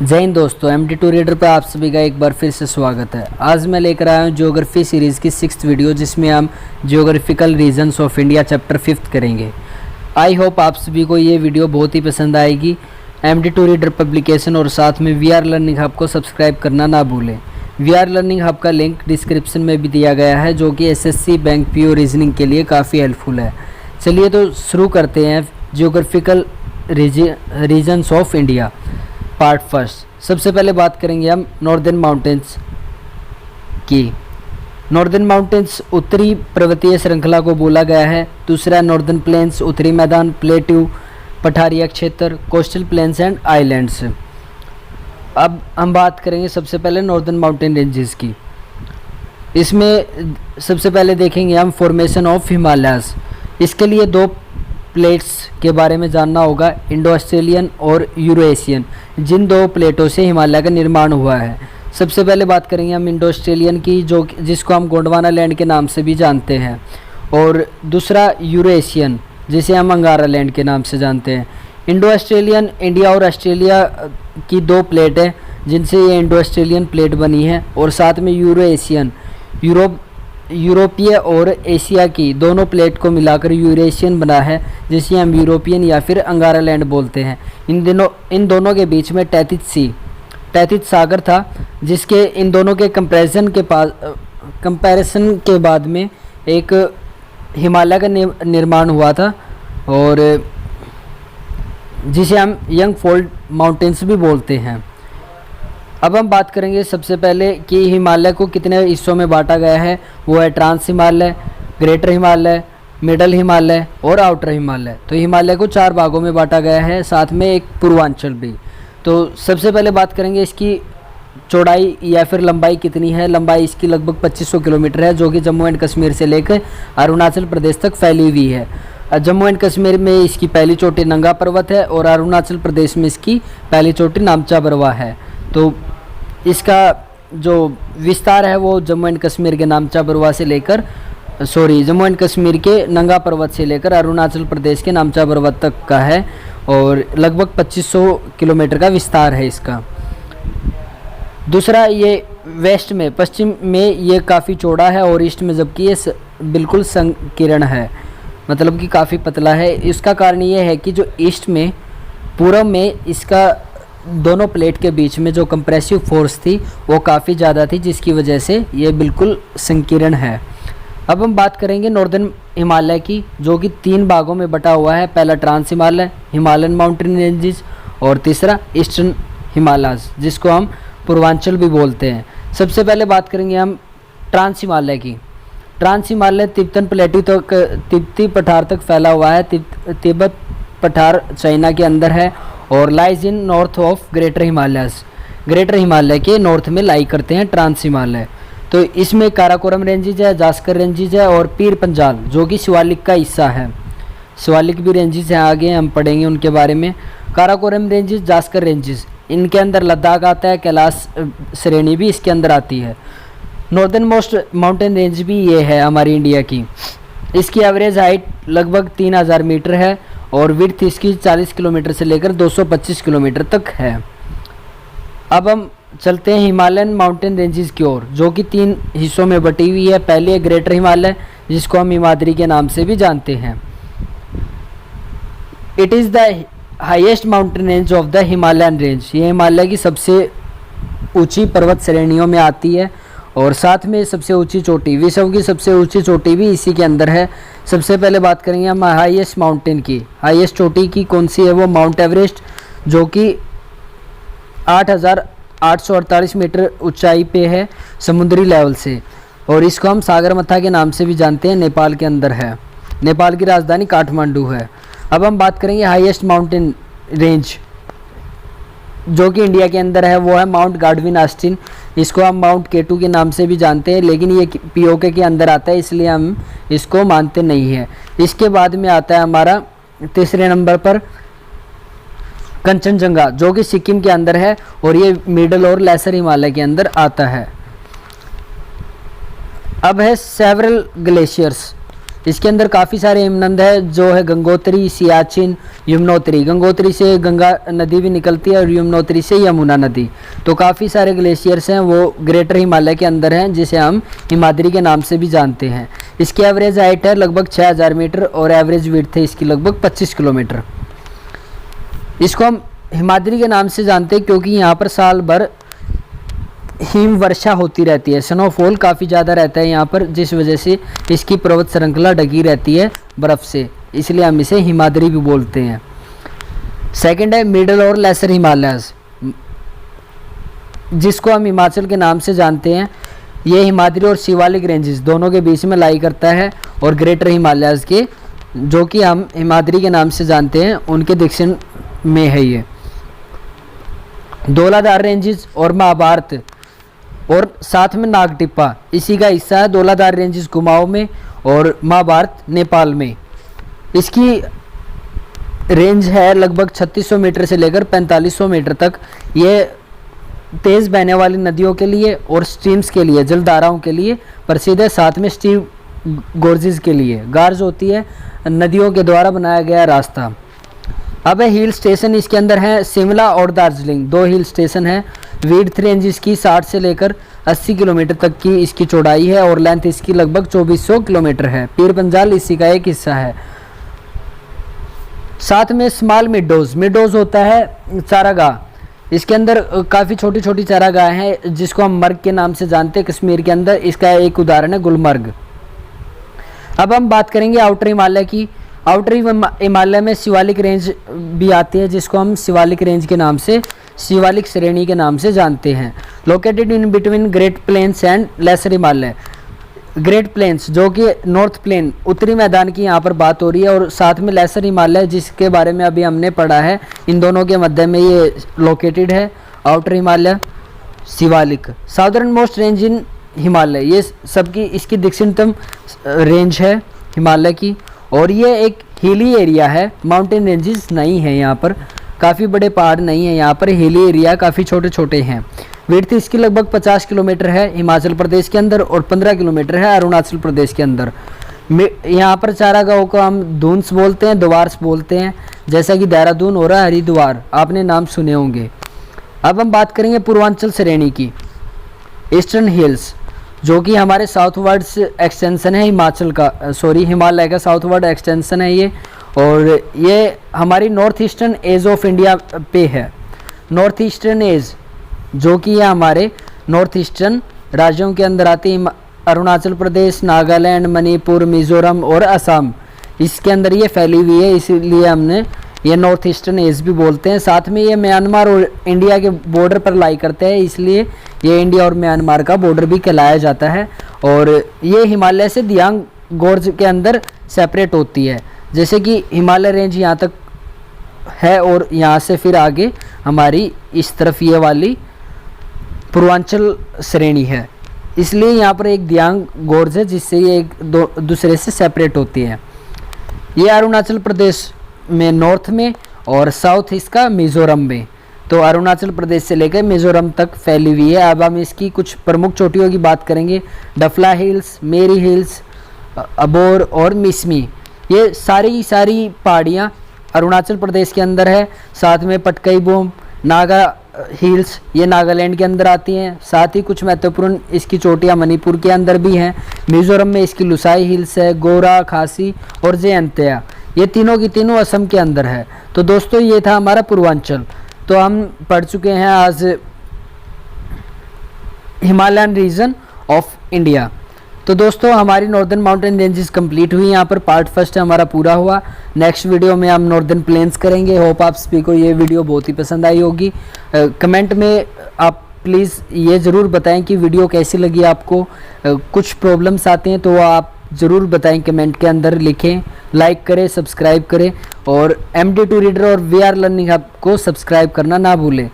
जय हिंद दोस्तों, MD2 reader पर आप सभी का एक बार फिर से स्वागत है। आज मैं लेकर आया हूँ ज्योग्राफी सीरीज़ की 6th वीडियो, जिसमें हम geographical regions of India chapter 5th करेंगे। आई होप आप सभी को ये वीडियो बहुत ही पसंद आएगी। MD2 रीडर पब्लिकेशन और साथ में VR लर्निंग हब को सब्सक्राइब करना ना भूलें। VR लर्निंग हब का लिंक डिस्क्रिप्शन में भी दिया गया है, जो कि SSC बैंक PO रीजनिंग के लिए काफ़ी हेल्पफुल है। चलिए तो शुरू करते हैं geographical regions of India part first. सबसे पहले बात करेंगे हम नॉर्दर्न माउंटेन्स की। नॉर्दर्न माउंटेन्स उत्तरी पर्वतीय श्रृंखला को बोला गया है। दूसरा नॉर्दर्न प्लेन्स, उत्तरी मैदान, प्लेट्यू, पठारिया क्षेत्र, कोस्टल प्लेन्स एंड आइलैंड्स। अब हम बात करेंगे सबसे पहले नॉर्दर्न माउंटेन रेंजेस की। इसमें सबसे पहले देखेंगे हम फॉर्मेशन ऑफ हिमालयाज। इसके लिए दो प्लेट्स के बारे में जानना होगा, इंडो ऑस्ट्रेलियन और यूरो एशियन। जिन दो प्लेटों से हिमालय का निर्माण हुआ है। सबसे पहले बात करेंगे हम इंडो ऑस्ट्रेलियन की, जिसको हम गोंडवाना लैंड के नाम से भी जानते हैं, और दूसरा यूरो एशियन, जिसे हम अंगारा लैंड के नाम से जानते हैं। इंडो ऑस्ट्रेलियन इंडिया और ऑस्ट्रेलिया की दो प्लेट है, जिनसे ये इंडो ऑस्ट्रेलियन प्लेट बनी है, और साथ में यूरो एशियन यूरोपीय और एशिया की दोनों प्लेट को मिलाकर यूरेशियन बना है, जिसे हम यूरोपियन या फिर अंगारा लैंड बोलते हैं। इन दोनों के बीच में तैतिस सागर था, जिसके इन दोनों के कंपैरिजन के बाद में एक हिमालय का निर्माण हुआ था, और जिसे हम यंग फोल्ड माउंटेन्स भी बोलते हैं। अब हम बात करेंगे सबसे पहले कि हिमालय को कितने हिस्सों में बांटा गया है। वो है trans Himalaya, greater Himalaya, middle Himalaya और आउटर हिमालय। तो हिमालय को 4 भागों में बांटा गया है, साथ में एक पूर्वांचल भी। तो सबसे पहले बात करेंगे इसकी चौड़ाई या फिर लंबाई कितनी है। लंबाई इसकी लगभग 2500 किलोमीटर है, जो कि जम्मू एंड कश्मीर से लेकर अरुणाचल प्रदेश तक फैली हुई है। जम्मू एंड कश्मीर में इसकी पहली चोटी नंगा पर्वत है, और अरुणाचल प्रदेश में इसकी पहली चोटी नामचा बरवा है। तो इसका जो विस्तार है वो जम्मू एंड कश्मीर के नामचा बरवा से लेकर जम्मू एंड कश्मीर के नंगा पर्वत से लेकर अरुणाचल प्रदेश के नामचा पर्वत तक का है, और लगभग 2500 किलोमीटर का विस्तार है इसका। दूसरा, ये वेस्ट में, पश्चिम में ये काफ़ी चौड़ा है, और ईस्ट में जबकि ये बिल्कुल संकीर्ण है, मतलब कि काफ़ी पतला है। इसका कारण ये है कि जो ईस्ट में, पूर्व में इसका दोनों प्लेट के बीच में जो कंप्रेसिव फोर्स थी वो काफ़ी ज़्यादा थी, जिसकी वजह से ये बिल्कुल संकीर्ण है। अब हम बात करेंगे नॉर्दर्न हिमालय की, जो कि 3 भागों में बटा हुआ है। पहला trans Himalaya, Himalayan mountain ranges, और तीसरा ईस्टर्न हिमालयस, जिसको हम पूर्वांचल भी बोलते हैं। सबसे पहले बात करेंगे हम ट्रांस हिमालय की। ट्रांस हिमालय तिब्बतन प्लेटू तक, तिब्बती पठार तक फैला हुआ है। तिब्बत पठार चाइना के अंदर है, और lies in north of greater Himalayas. Greater Himalaya के नॉर्थ में लाई करते हैं ट्रांस हिमालय। तो इसमें काराकोरम रेंजेज है, जास्कर रेंजेज है, और पीर पंजाल, जो कि शिवालिक का हिस्सा है। शिवालिक भी रेंजेज हैं, आगे हम पढ़ेंगे उनके बारे में। काराकोरम रेंजेस, जास्कर रेंजेस, इनके अंदर लद्दाख आता है, कैलाश श्रेणी भी इसके अंदर आती है। नॉर्दर्न मोस्ट माउंटेन रेंज भी ये है हमारी इंडिया की। इसकी एवरेज हाइट लगभग 3000 मीटर है, और विड्थ इसकी 40 किलोमीटर से लेकर 225 किलोमीटर तक है। अब हम चलते हैं हिमालयन माउंटेन रेंजेस की ओर, जो कि 3 हिस्सों में बटी हुई है। पहले है ग्रेटर हिमालय, जिसको हम हिमाद्री के नाम से भी जानते हैं। It is the highest mountain range of the Himalayan range. ये हिमालय की सबसे ऊंची पर्वत श्रेणियों में आती है, और साथ में सबसे ऊंची चोटी, विश्व की सबसे ऊंची चोटी भी इसी के अंदर है। सबसे पहले बात करेंगे हम हाईएस्ट माउंटेन की। हाईएस्ट चोटी की कौन सी है? वो माउंट एवरेस्ट, जो कि 8848 मीटर ऊंचाई पे है समुद्री लेवल से, और इसको हम सागरमाथा के नाम से भी जानते हैं। नेपाल के अंदर है। नेपाल की राजधानी काठमांडू है। अब हम बात करेंगे हाईएस्ट माउंटेन रेंज, जो कि इंडिया के अंदर है, वो है माउंट गाडविन ऑस्टिन। इसको हम माउंट केटू के नाम से भी जानते हैं, लेकिन ये पीओके के अंदर आता है, इसलिए हम इसको मानते नहीं हैं। इसके बाद में आता है हमारा तीसरे नंबर पर कंचनजंगा, जो कि सिक्किम के अंदर है, और ये मिडल और लेसर हिमालय के अंदर आता है। अब है सेवरल ग्लेशियर्स। इसके अंदर काफ़ी सारे हिमनद है जो है गंगोत्री, सियाचिन, यमुनोत्री। गंगोत्री से गंगा नदी भी निकलती है और यमुनोत्री से यमुना नदी। तो काफ़ी सारे ग्लेशियर्स हैं वो ग्रेटर हिमालय के अंदर हैं, जिसे हम हिमाद्री के नाम से भी जानते हैं। इसकी एवरेज हाइट है लगभग 6000 मीटर और एवरेज विड्थ है इसकी लगभग 25 किलोमीटर। इसको हम हिमाद्री के नाम से जानते हैं क्योंकि यहाँ पर साल भर हिम वर्षा होती रहती है, स्नोफॉल काफ़ी ज़्यादा रहता है यहाँ पर, जिस वजह से इसकी पर्वत श्रृंखला ढकी रहती है बर्फ़ से, इसलिए हम इसे हिमाद्री भी बोलते हैं। सेकंड है मिडल और लेसर हिमालयस, जिसको हम हिमाचल के नाम से जानते हैं। ये हिमाद्री और शिवालिक रेंजेस दोनों के बीच में लाई करता है और ग्रेटर हिमालयस के, जो कि हम हिमाद्री के नाम से जानते हैं, उनके दक्षिण में है ये। धौलाधार रेंजेस और महाभारत और साथ में नागटिप्पा इसी का हिस्सा है। धौलाधार रेंजेस कुमाऊं में और महाभारत नेपाल में। इसकी रेंज है लगभग 3600 मीटर से लेकर 4500 मीटर तक। ये तेज़ बहने वाली नदियों के लिए और स्ट्रीम्स के लिए, जलधाराओं के लिए प्रसिद्ध है। साथ में स्टीव गोर्जेस के लिए, गार्ज होती है नदियों के द्वारा बनाया गया रास्ता। अब है हिल स्टेशन, इसके अंदर हैं शिमला और दार्जिलिंग, 2 हिल स्टेशन हैं। विड्थ रेंज इसकी 60 से लेकर 80 किलोमीटर तक की इसकी चौड़ाई है और लेंथ इसकी लगभग 2400 किलोमीटर है। पीर पंजाल इसी का एक हिस्सा है। साथ में स्मॉल मिडोज होता है चारागाह। इसके अंदर काफ़ी छोटी छोटी चारागाह हैं जिसको हम मर्ग के नाम से जानते हैं कश्मीर के अंदर। इसका एक उदाहरण है गुलमर्ग। अब हम बात करेंगे आउटर हिमालय की। आउटर हिमालय में शिवालिक रेंज भी आती है, जिसको हम शिवालिक रेंज के नाम से, शिवालिक श्रेणी के नाम से जानते हैं। Located in between great plains and lesser Himalaya. Great plains जो कि नॉर्थ प्लेन उत्तरी मैदान की यहाँ पर बात हो रही है, और साथ में लेसर हिमालय जिसके बारे में अभी हमने पढ़ा है, इन दोनों के मध्य में ये लोकेटेड है outer Himalaya Shivalik. Southern most range इन हिमालय, ये सबकी इसकी दक्षिणतम रेंज है हिमालय की, और ये एक हिली एरिया है, माउंटेन रेंजेस नहीं है यहाँ पर, काफ़ी बड़े पहाड़ नहीं है यहाँ पर, हिली एरिया काफ़ी छोटे छोटे हैं। विड्थ इसकी लगभग 50 किलोमीटर है हिमाचल प्रदेश के अंदर और 15 किलोमीटर है अरुणाचल प्रदेश के अंदर। यहाँ पर चारागाहों को हम धून्स बोलते हैं, द्वार्स बोलते हैं, जैसा कि देहरादून और हरिद्वार आपने नाम सुने होंगे। अब हम बात करेंगे पूर्वांचल श्रेणी की। ईस्टर्न हिल्स जो कि हमारे साउथवर्ड्स एक्सटेंशन है हिमाचल का, हिमालय का साउथवर्ड एक्सटेंशन है ये, और ये हमारी north eastern edge of India पे है। नॉर्थ ईस्टर्न एज जो कि ये हमारे नॉर्थ ईस्टर्न राज्यों के अंदर आती है, अरुणाचल प्रदेश, नागालैंड, मणिपुर, मिजोरम और असम, इसके अंदर ये फैली हुई है, इसीलिए हमने ये नॉर्थ ईस्टर्न एज भी बोलते हैं। साथ में ये म्यांमार और इंडिया के बॉर्डर पर लाई करते हैं, इसलिए ये इंडिया और म्यांमार का बॉर्डर भी कहलाया जाता है। और ये हिमालय से दियांग गोर्ज के अंदर सेपरेट होती है, जैसे कि हिमालय रेंज यहाँ तक है और यहाँ से फिर आगे हमारी इस तरफ ये वाली पूर्वांचल श्रेणी है, इसलिए यहाँ पर एक दियांग गोर्ज है जिससे ये एक दूसरे से सेपरेट होती है। ये अरुणाचल प्रदेश में नॉर्थ में और साउथ इसका मिजोरम में, तो अरुणाचल प्रदेश से लेकर मिजोरम तक फैली हुई है। अब हम इसकी कुछ प्रमुख चोटियों की बात करेंगे। डफला हिल्स, मेरी हिल्स, अबोर और मिसमी, ये सारी पहाड़ियाँ अरुणाचल प्रदेश के अंदर है। साथ में पटकई बोम, नागा हिल्स, ये नागालैंड के अंदर आती हैं। साथ ही कुछ महत्वपूर्ण इसकी चोटियाँ मणिपुर के अंदर भी हैं। मिजोरम में इसकी लुसाई हिल्स है, गोरा, खासी और जयंतिया, ये तीनों की तीनों असम के अंदर है। तो दोस्तों ये था हमारा पूर्वांचल। तो हम पढ़ चुके हैं आज हिमालयन रीजन ऑफ इंडिया। तो दोस्तों हमारी नॉर्दर्न माउंटेन रेंजेस कंप्लीट हुई, यहाँ पर पार्ट फर्स्ट हमारा पूरा हुआ। नेक्स्ट वीडियो में हम नॉर्दर्न प्लेन्स करेंगे। होप आप सभी को ये वीडियो बहुत ही पसंद आई होगी। कमेंट में आप प्लीज़ ये ज़रूर बताएं कि वीडियो कैसी लगी आपको। कुछ प्रॉब्लम्स आते हैं तो वो आप ज़रूर बताएं, कमेंट के अंदर लिखें। लाइक करें, सब्सक्राइब करें और MD2 रीडर और VR लर्निंग हब को सब्सक्राइब करना ना भूलें।